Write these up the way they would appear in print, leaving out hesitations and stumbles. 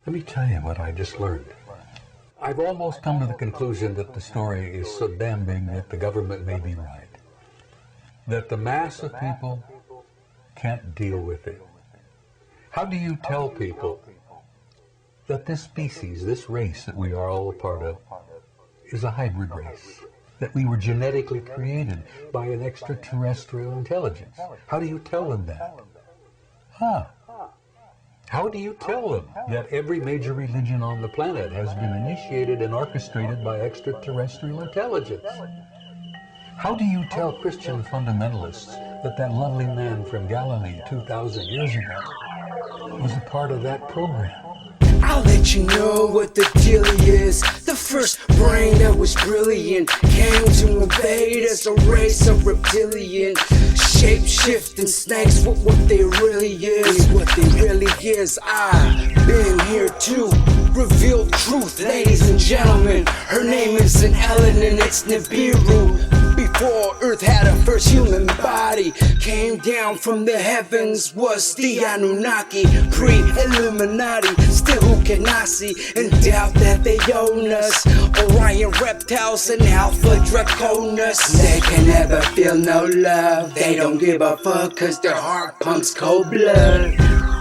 Let me tell you what I just learned. I've almost come to the conclusion that the story is so damn big that the government may be right. That the mass of people can't deal with it. How do you tell people that this species, this race that we are all a part of, is a hybrid race? That we were genetically created by an extraterrestrial intelligence? How do you tell them that? How do you tell them that every major religion on the planet has been initiated and orchestrated by extraterrestrial intelligence? How do you tell Christian fundamentalists that that lovely man from Galilee 2,000 years ago was a part of that program? I'll let you know what the deal is. The first brain that was brilliant came to invade as a race of reptilian shape-shifting snakes. What they really is, what they really is. I've been here to reveal truth, ladies and gentlemen. Her name isn't Ellen and it's Nibiru. Before Earth had a first human body, came down from the heavens was the Anunnaki, pre-Illuminati. Still who can I see and doubt that they own us? Orion reptiles and Alpha Draconis. They can never feel no love. They don't give a fuck cause their heart pumps cold blood.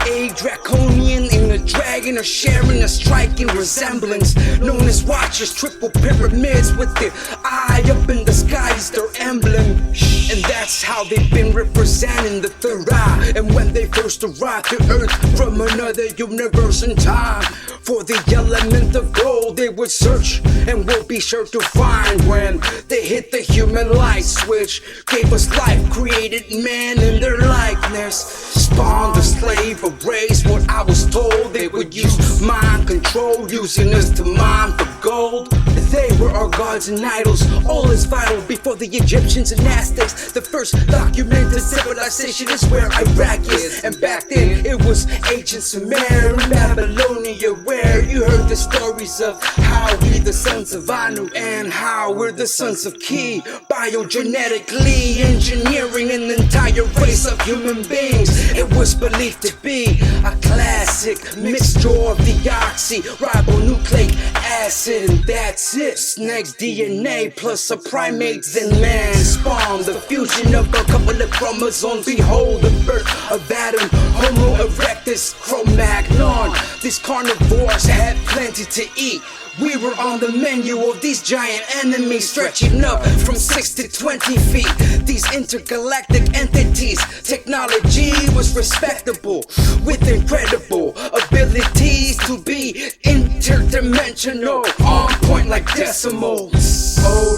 A draconian and a dragon are sharing a striking resemblance, known as watchers, triple pyramids with their eye up in the sky is their emblem. And that's how they've been representing the third eye. And when they first arrived to Earth from another universe and time, for the element of gold they would search and will be sure to find. When they hit the human light switch, gave us life, created man in their likeness, spawned the slave race. What I was told, they would use mind control, using us to mine for gold. They were our gods and idols, all is vital. Before the Egyptians and Aztecs, the first documented civilization is where Iraq is. And back then it was ancient Sumer and Babylonia, where you heard the stories of how we the sons of Anu and how we're the sons of Ki, biogenetically engineering an entire race of human beings. It was believed to be a classic mixture of deoxyribonucleic acid, and that's it. Snake's DNA plus a primate's and man spawned the fusion of a couple of chromosomes. Behold the birth of Adam, Homo erectus, Cro-Magnon. These carnivores had plenty to eat. We were on the menu of these giant enemies, stretching up from 6 to 20 feet. These intergalactic entities, technology was respectable, with incredible abilities to be interdimensional, on point like decimals.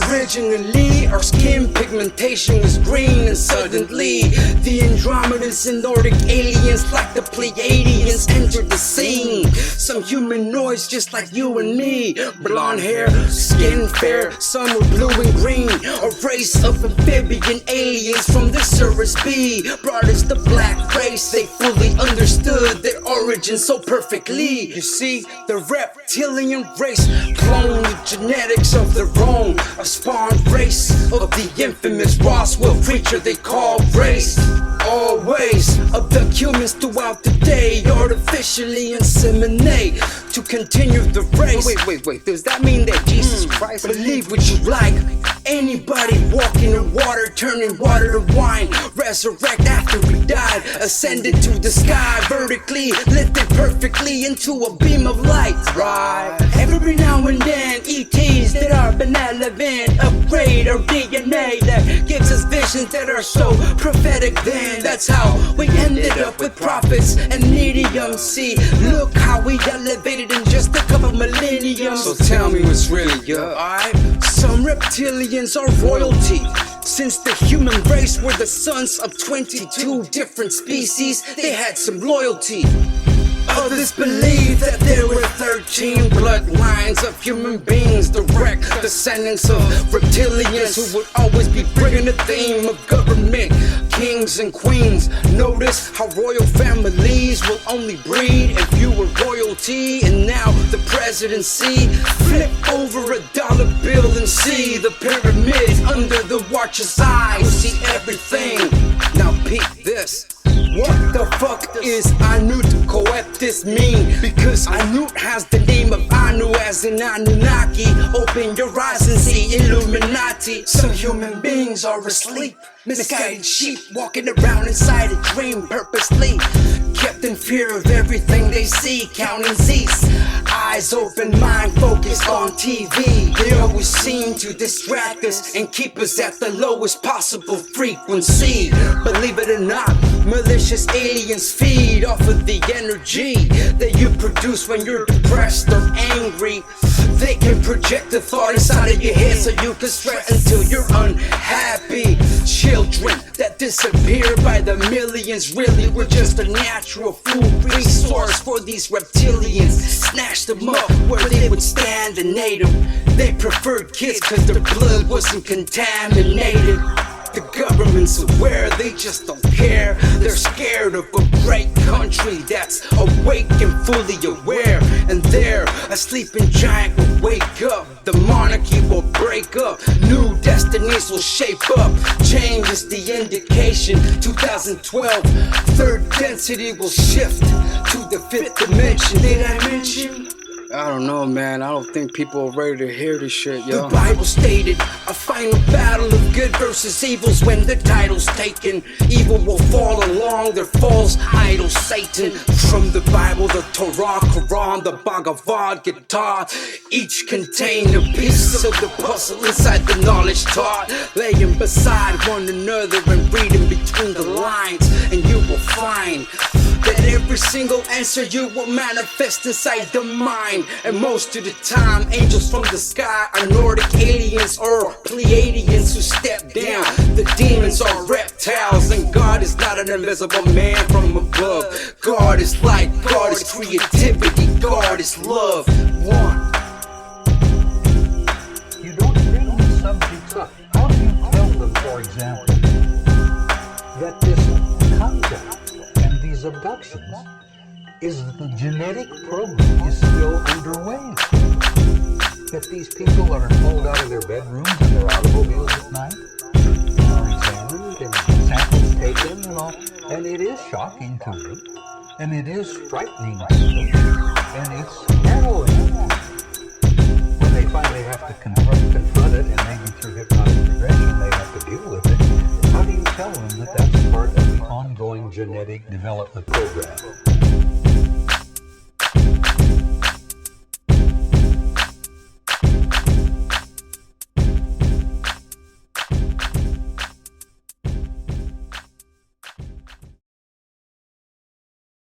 Originally, our skin pigmentation was green, and suddenly the Andromedans and Nordic aliens like the Pleiadians entered the scene. Some humanoids just like you and me, blonde hair, skin fair, some were blue and green. A race of amphibian aliens from the Cirrus B brought us the black race. They fully understood their origin so perfectly. You see, the reptilian race cloned the genetics of their own, a spawned race of the infamous Roswell creature they call race. Always abduct humans throughout the day, artificially inseminate to continue the race. Wait, does that mean that Jesus Christ? Believe what you like. Anybody walking in water, turning water to wine, resurrect after we died, ascended to the sky, vertically lifted perfectly into a beam of light. Right. Every now and then, ETs that are benevolent upgrade our DNA that gives us visions that are so prophetic. Then that's how we ended up with prophets and mediums. See, look how we elevated in just a couple millenniums. So tell me what's really up, alright? Some reptilians are royalty. Since the human race were the sons of 22 different species, they had some loyalty. Others believe that there were 13 bloodlines of human beings, direct descendants of reptilians who would always be bringing the theme of government, kings and queens. Notice how royal families will only breed if you were royalty. And now the presidency, flip over a dollar bill and see the pyramids under the watcher's eye. You see everything. Now peep this. What the fuck is Anut Coeptus mean? Because Anut has the name of Anu as in Anunnaki. Open your eyes and see Illuminati. Some human beings are asleep, misguided sheep walking around inside a dream purposely, kept in fear of everything they see, counting Z's. Eyes open, mind focused on TV. They always seem to distract us and keep us at the lowest possible frequency. Believe it or not, malicious aliens feed off of the energy that you produce when you're depressed or angry. They can project a thought inside of your head so you can sweat until you're unhappy. Children that disappear by the millions really were just a natural food resource for these reptilians. Snatched them up where they would stand and ate them. They preferred kids cause their blood wasn't contaminated. The government's aware, they just don't care. They're scared of a great country that's awake and fully aware. And there, a sleeping giant will wake up. The monarchy will break up. New destinies will shape up. Change is the indication. 2012, third density will shift to the fifth dimension. Did I mention? I don't know, man. I don't think people are ready to hear this shit, yo. The Bible stated a final battle of good versus evils when the title's taken. Evil will fall along their false idol Satan. From the Bible, the Torah, Quran, the Bhagavad Gita, each contain a piece of the puzzle inside the knowledge taught. Laying beside one another and reading between the lines, and you will find that every single answer you will manifest inside the mind. And most of the time, angels from the sky are Nordic aliens or Pleiadians who step down. The demons are reptiles, and God is not an invisible man from above. God is light, God is creativity, God is love. One. You don't bring these subjects up. How do you tell them, for example, that this concept and these abductions is the genetic program is still underway? That these people are pulled out of their bedrooms and their automobiles at night, are examined and samples taken and all, and it is shocking to them, and it is frightening to them, and it's harrowing when they finally have to confront it, and maybe through hypnotic regression they have to deal with it. How do you tell them that that's part of the ongoing genetic development program?